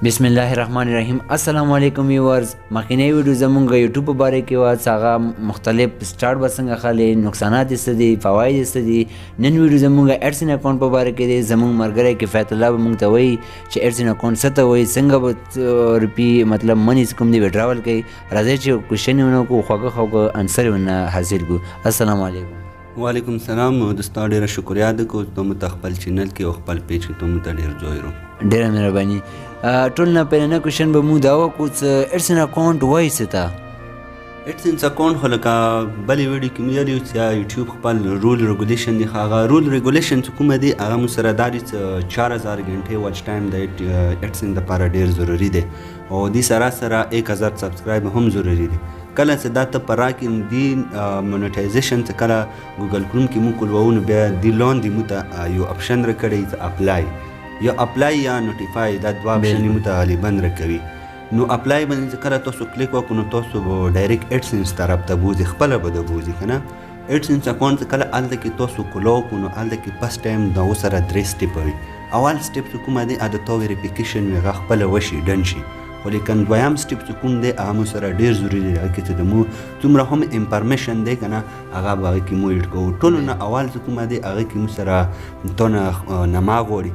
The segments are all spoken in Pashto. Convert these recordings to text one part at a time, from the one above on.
بسم الله الرحمن الرحیم. السلام علیکم ویورز. مخکینی ویډیو زمونږ یوټیوب په باره کې وه، هغه مختلف سټارټ به څنګه خلي، نقصانات یې څه دي، فواید یې څه دي. نن ویډیو زمونږ ایډسن اکاونټ په باره کې دی. زمونږ ملګری کفایت الله به موږ ته وایي چې ایډسن اکاونټ څه ته وایي، څنګه به روپي مطلب منی کوم دی وډراول کوي. راځئ چې کوشچن یې ونه کړو، خوږه انسر یې ونه حاصل کړو. السلام علیکم. وعلیکم السلام. دوستا ډیره شکریا ده کو ته مت خپل چینل کې او خپل پیج کې ته مت ډیر جوړو. ډیره مهرباني. ټول نه پرنه کوشن به مو دا وکړو چې ایډسن اکاونټ وایي څه ته. ایډسن اکاونټ خو لکه بلې ویډیو کې مې یادو چې یوټیوب خپل رول ریګولیشن دی. هغه رول ریګولیشن چې کومه دی هغه مو سره دا دی چې 4000 غنټې واچ ټایم د ایډسن لپاره ډیر ضروری دی او دې سره سره 1000 سبسکرایب هم ضروری دی. کله چې دا ته په راکې دی مونیټایزیشن ته کله ګوګل کروم کې مو کولونه بیا دی لاندې مو ته یو اپشن راکړی چې اپلای یا اپلای یا نوټیفای، دا دوه اپشن مو ته غالبا راکوي. نو اپلای باندې کله تاسو کلیک وکړو نو تاسو به ډایرکټ ایډسنس طرف ته بوځي، خپله به د بوځي که نه. ایډسنس اکاونټ کله هلته کې تاسو کولو کړو نو هلته کې فسټ ټایم د هغو سره 3 سټیپه وي. اول سټیپ چې کومه دی د تا ویریفیکیشن وي، هغه خپله وشي ډن شي. خو لیکن دویم سټیپ چې کوم دی هغه مو سره ډېر ضروري دی. هغه کې چې د مو څومره هم انفارمیشن دی که نه هغه به هغه کې مو ایډ کوو. ټولو نه اول چې کومه دی هغه کې مو سره تونه نما غواړي.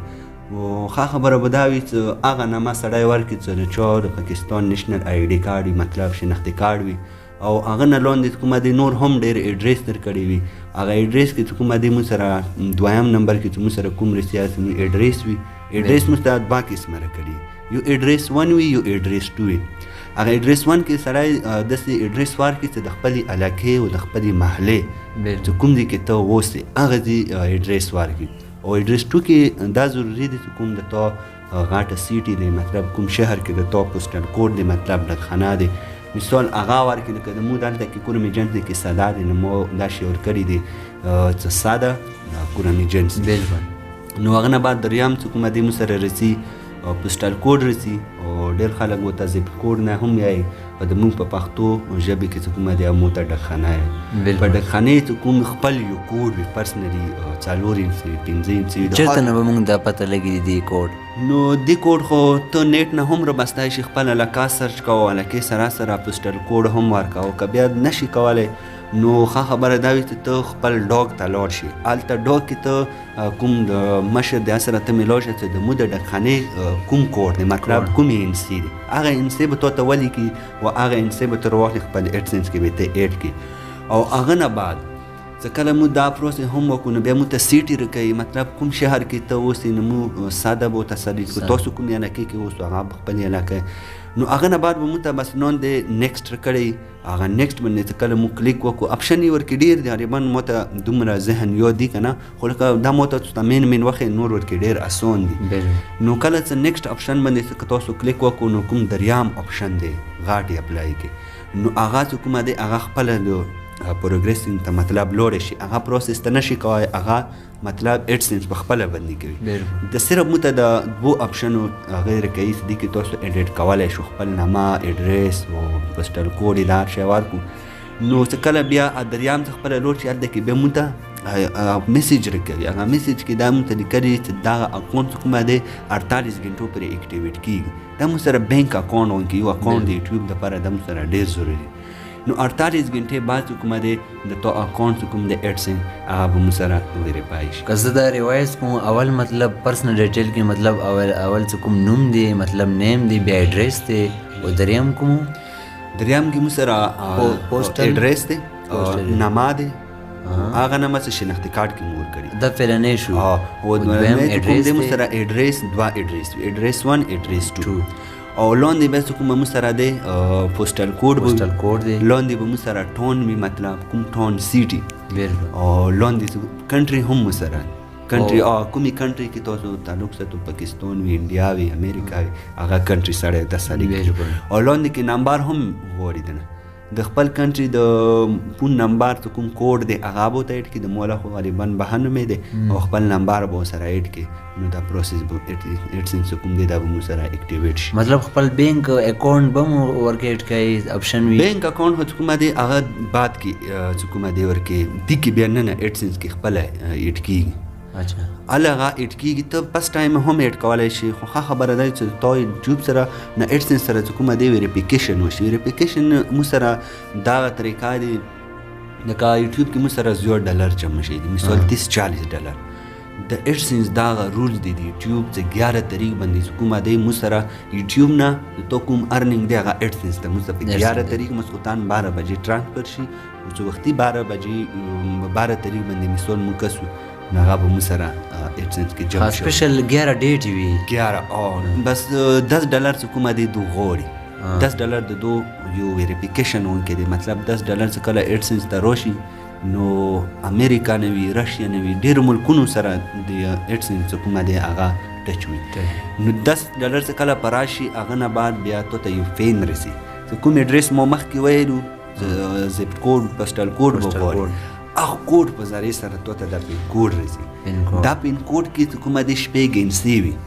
او ښه خبره به دا وي چې هغه نما سړی ورکړي چې د چا د پاکستان نیشنل آی ډي کارډ وي، مطلب شناختي کارډ وي. او هغه نه لاندې کومه دی نور هم ډېر ایډریس درکړی وي. هغه ایډریس کې چې کومه دی مو سره دویم نمبر کې چې مو سره کوم سیاسي ایډریس وي، ایډریس مو سره دوه قسمه راکړي. یو ایډریس 1 وي، یو ایډریس 2 وي. هغه ایډریس 1 کې سړی داسې ایډریس ورکړي چې د خپلې علاقې او د خپلې محلې چې کوم ځای کې ته اوسې هغه ځای ایډریس ورکړي. او ایډریس 2 کې دا ضروري دی چې کوم د تا غاټه سیټي دی، مطلب کوم شهر کې د تا پوسټل کوډ دی، مطلب ډکخانه دی. مثال هغه ورکړي لکه د مو دلته کې کورمي جنس دی کې ساده دی، نو مو دا شی ورکړي دی چې ساده کورمي جنس. نو هغه نه بعد دریم چې کومه دی مو سره رسي پوسټل کوډ رسي. او ډېر خلک ورته زپ کوډ نه هم یایي او د موږ په پښتو ژبې کې چې کومه دی مو ته ډکخانه یایي. په ډکخانې چې کوم خپل یو کوډ وي پرسنلي 4 انچ وي، 5 انچ وي، چېرته نه به موږ دا پته لګي دې کوډ. نو دې کوډ خو ته نیټ نه هم رابستی شي، خپل علاقه سرچ کوو، علاقې سره سره پوسټل کوډ هم ورکوو. که بیا نشي کولی نو ښه خبره دا وي چې ته خپل ډاګ ته لاړ شي. هلته ډاګ کې ته کوم د مشر د سره ته میلاو شه چې د مو د ډکخانې کوم کوډ دی، مطلب کوم ان سی دی، هغه ان سی به تا ته ولیکي او هغه ان سی به تر واخلي خپل ایډسنس کې به ته ایډ کړي. او هغه نه بعد چې کله مو دا پروسس هم وکړو نو بیا مو ته سیټي راکوي، مطلب کوم شهر کې ته اوسې نو مو ساده به ورته سلیکټ کړو. تاسو کوم علاقې کې اوسو هغه په خپلې علاقه. نو هغه نه بعد به مو ته بس نون دی نیکسټ راکړی. هغه نیکسټ باندې چې کله مو کلیک وکړو اپشن یې ورکړي ډېر دي، غالبا مو ته دومره ذهن یاد دي که نه، خو لکه دا مو ته چې مین وخت نور ورکړي ډېر اسان دي. نو کله چې نیکسټ اپشن باندې چې تاسو کلیک وکړو نو کوم دریم اپشن دی غاټ اپلای کې، نو هغه چې کومه دی هغه خپله پروګریسینګ ته مطلب لوړی شي، هغه پروسس ته نشي کوی، هغه مطلب ایډسنس په خپله باندې کوي. د صرف مو ته د 2 اپشنو غیر کوي چې دې کې تاسو ایډیټ کولی شو، خپل نامه، ایډریس او پوسټل کوډ یې دا شی ورکړو. نو چې کله بیا دریم څه خپله لوړ شي هلته کې بیا مو ته میسیج راکوي. هغه میسیج کې دا مو ته لیکلي چې دغه اکاونټ کومه دی 48 غنټو پرې اکټیویټ کېږي. دا مو سره بینک اکاونټ ونکې یو اکاونټ د یوټیوب دپاره دا مو سره ډېر ضروري. نو 48 غنټې بعد کومه دی د تو اکاونټ کوم د ایډسن هغه به مو سره ویریفای شي. که زه دا ریوایز کوم اول مطلب پرسنل ډیټیل کې مطلب اول چې کوم نوم دی، مطلب نیم دی، بیا ایډریس دی، او دریم کوم کې مو سره ایډریس دی، نامه دی، هغه نامه چې شناختي کارډ کې مو ورکړي دا فلانې شو. او دویم ایډریس دی مو سره ایډریس 2 ایډریس، ایډریس 1 ایډریس 2. او لاندې بیا کومه مو سره دی پوسټل کوډ دی، لاندې به مو سره ټون وي، مطلب کوم ټون سیټي. او لاندې کنټري هم مو سره کنټري کومې کنټري کې تاسو تعلق ساتو، پاکستان وي، انډیا وي، امریکا وي، هغه کنټري سره د سلیکټ. او لاندې کې نمبر هم غواړي دی د خپل کنټري د فون نمبر ته کوم کوډ دی هغه به ورته ایډ کړي. د مولا خو غالبا 92 نومې دی او خپل نمبر به ورسره ایډ کړي. نو دا پروسس به ایډسنس کوم دی دا به مو سره اکټیویټ شي. مطلب خپل بینک اکاونټ به مو ورکې ایډ کړي اپشن وي. بینک اکاونټ کومه دی هغه بعد کې چې کومه دی ورکې دي کې بیا نه ایډسنس کې خپله ایډ کېږي. اچھا هغه اډ کېږي ته فسټ ټایم هم اډ کولی شي خو ښه خبره ده چې تا یوټیوب سره نه ایډسنس سره چې کومه دی ویریفیکیشن وشي ویریفیکیشن مو سره دغه طریقه دی لکه یوټیوب کې مو سره $0 جمع شي دي مثال $30-40 د ایډسنس دغه رول دی د یوټیوب چې 11 طریق باندې چې کومه دی مو سره یوټیوب نه تو کوم ارننګ دی هغه ایډسنس ته مو سره 11 طریق مسعودان 12 بجې ټرانسفر شي چې وختي 12 بجې 12 طریق باندې مثال مو کسو هغه به مو سره ایډسنس کې جمع شي سپیشل 11 ډیټ وي 11 او بس $10 چې کومه دی دو غوړي $10 د دو یو ویریفیکیشن ونکې دی مطلب $10 چې کله ایډسنس ته راشي نو امریکا نه وي راشیا نه وي ډېرو ملکونو سره د ایډسنس چې کومه دی هغه ټچ وي نو $10 چې کله په راشي هغه نه بعد بیا تو ته یو فین رسي چې کوم ایډرس مو مخکې ویلو زپ کوډ پسټل کوډ وګورئ هغه کوډ په ذریعه سره تو ته د پین کوډ رسي دا پین کوډ کې چې کومه دی شپږ وي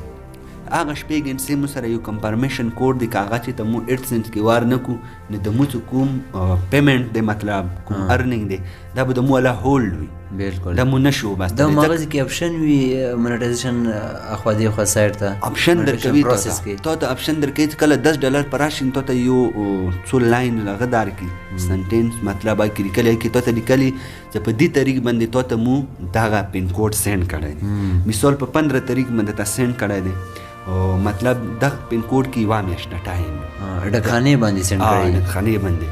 هغه شپږ مو سره یو کنفرمیشن کوډ دی کاغه چې ته مو ایډسنس کې وار نه کو نه د مو کوم پیمنٹ دی مطلب کوم ارننګ دی دا به د مو له هولډ وي بالکل دا مو نشو بس دا مغز کې اپشن وي مونټایزیشن اخوا دی خو سایت ته اپشن درکوي ته اپشن درکوي چې کله $10 پر راشي ته یو څو لاین لغدار کی سنټنس مطلب کې لیکلی کې ته لیکلی چې په دې طریق باندې ته مو دغه پین کوډ سند کړی مثال په 15 طریق باندې ته سند کړی دی او مطلب د پین کوډ کې یوه میاشت ټایم ډکانې باندې سند کړی ډکانې باندې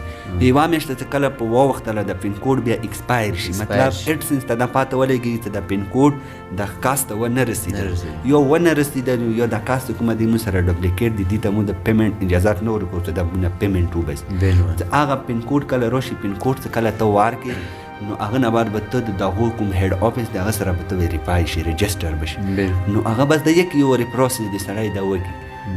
یوه میاشت چې کله په وخت له د پین کوډ بیا ایکسپایر شي مطلب ایډسنس ته دا پاته ولګي چې د پین کوډ د کاست ونه رسیدل یو ونه رسیدل یو د کاست کومه دی مو سره ډوپلیکیټ دي ته مو د پیمنٹ اجازه نه ورکوي چې د پیمنٹ وبس هغه پین کوډ کله راشي پین کوډ څخه کله ته وارکې نو هغه نه بعد به ته دغه کوم هیډ افیس دغه سره به ته ویریفای شي رجسټر بشي نو هغه بس د یک یو پروسس دی سړی دا وکړي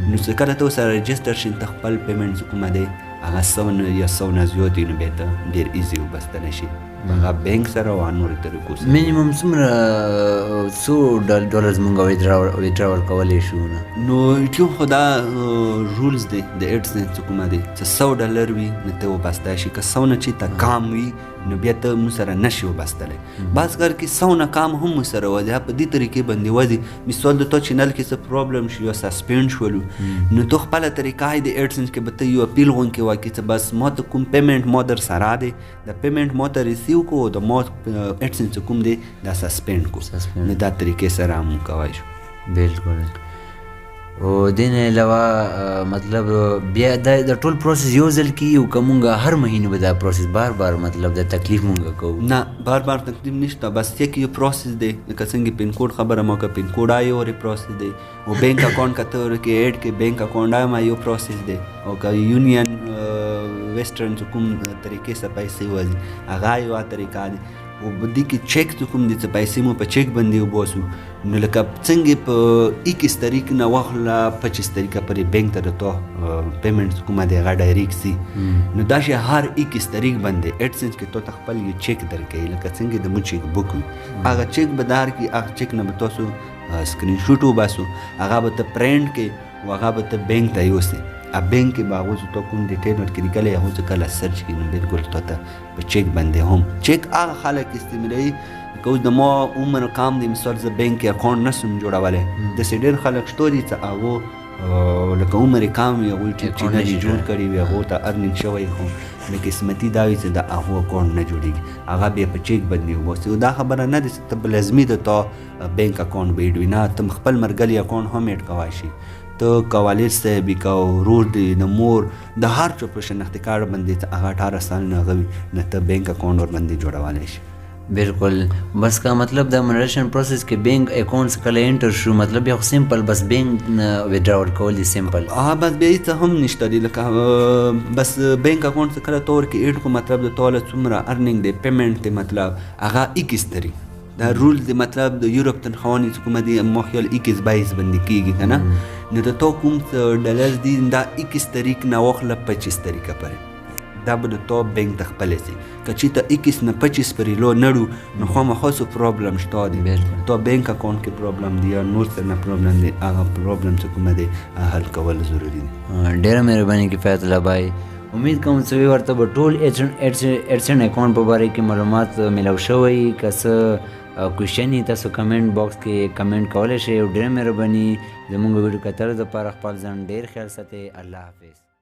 نو چې کله ته سره رجسټر شي ته خپل پیمنټ کومه دی هغه 100 یا 100 نه زیات نو به ته ډېر ایزي وبستلی شي هغه بینک سره او نورو طریقو سره مینیمم څومره $100 مونږ ویډراول کولی شو نو یوټیوب خو دا رولز دی د ایډسنس کومه دی چې $100 وي نو ته وبستی شي که 100 نه چې ته کام وي نو بیا ته مو سره نشي وبستلی بعض کار کې 100 نه کام هم مو سره وځي په دې طریقې باندې وځي مثال د تو چینل کې څه پرابلم شي یا سسپینډ شولو نو تو خپله طریقه د ایډسنس کې به ته یو اپیل غونکې وکړې چې بس ما ته کوم پیمنټ ما در سره دی د پیمنټ ما ته ریسیو کو د ما ایډسنس کوم دی دا سسپینډ کو نو دا طریقې سره هم کولی شو بالکل او دین علاوه مطلب بیا د ټول پروسس یو ځل کیږي او که مونږ هر مهینه به دا پروسس بار بار مطلب د تکلیف مونږ کوو نه بار بار تکلیف نشته بس یک یو پروسس دی لکه څنګه پین کوډ خبره ما که پین کوډ آی اور پروسس دی او بینک اکاؤنٹ کته ورکې ایډ کې بینک اکاؤنٹ آی ما یو پروسس دی او که یونین ویسټرن کوم طریقې سره پیسې وځي هغه یو طریقه دی او بدی کې چیک کوم دي چې پیسې مو په چیک باندې وباسو نو لکه څنګه په 21 تاریخ نه واخله 25 تاریخ پرې بینک ته ته پیمنټ کومه دی هغه ډایرکټ سي نو دا شي هر 21 تاریخ باندې ایډسنس کې ته خپل یو چیک درکې لکه څنګه د مو چیک بوک هغه چیک بدار کې هغه چیک نه به تاسو سکرین شاټ وباسو هغه به ته پرینټ کې هغه به ته بینک ته یوسي ا بینک کې باغو ته کوم ډیټیل ورکړي کله هغه څه کله سرچ کړي نو بالکل ته په چیک باندې هم چیک هغه خلک استعمالوي که اوس د ما عمر کام دی مثال زه بینک اکاؤنٹ نسم جوړولی داسې ډېر خلک شته دي چې هغو لکه عمر کام وي هغوی ټیپ چینل یې جوړ کړي وي هغو ته ارنینګ شوی خو د قسمتي دا وي چې د هغو اکاؤنٹ نه جوړېږي هغه بیا په چیک باندې وباسي او دا خبره نه ده چې ته به لازمي د تا بینک اکاؤنٹ به ایډ وي نه ته خپل مرګلي اکاؤنٹ هم ایډ کولی شي ته کاوالج صاحب که ورور دی د مور د هر چا په شناختي کارت باندې هغه 18 سال نه هغه وي نه ته بینک اکاؤنٹ ورباندې جوړولی شي بالکل بس کا مطلب د منریشن پروسس کې بینک اکاؤنټس کله انټر شو مطلب یو سمپل بس بینک ویډراول کول دي سمپل بس بیا هیڅ هم نشته دی لکه بس بینک اکاؤنٹ کله تور کې ایډ کو مطلب د توله څومره ارنینګ دی پیمنٹ دی مطلب هغه 21 تاریخ دا رول دی مطلب د یورپ تنخوانی کومه دی مخیل 21 22 باندې کیږي کنه نو د تو کوم ډالر دی دا 21 تاریخ نه واخله 25 تاریخ پرې دا به د تو بینک د خپل سي کچې ته 21 نه 25 پرې لو نړو نو خو مخصوص پرابلم شته دی تو بینک اکاؤنٹ کې پرابلم دی یا نور څه نه پرابلم دی هغه پرابلم څه کومه دی حل کول ضروری دی ډیره مهرباني کفایت الله بھائی امید کوم چې ورته به ټول ایډسن اکاؤنٹ په باره کې معلومات ملو شوی که څه کوېشن تاسو کمنټ باکس کې کمنټ کولی شئ او ډېره مهرباني زموږ ویډیو کتلو دپاره خپل ځان ډېر خیال ساتئ. الله حافظ.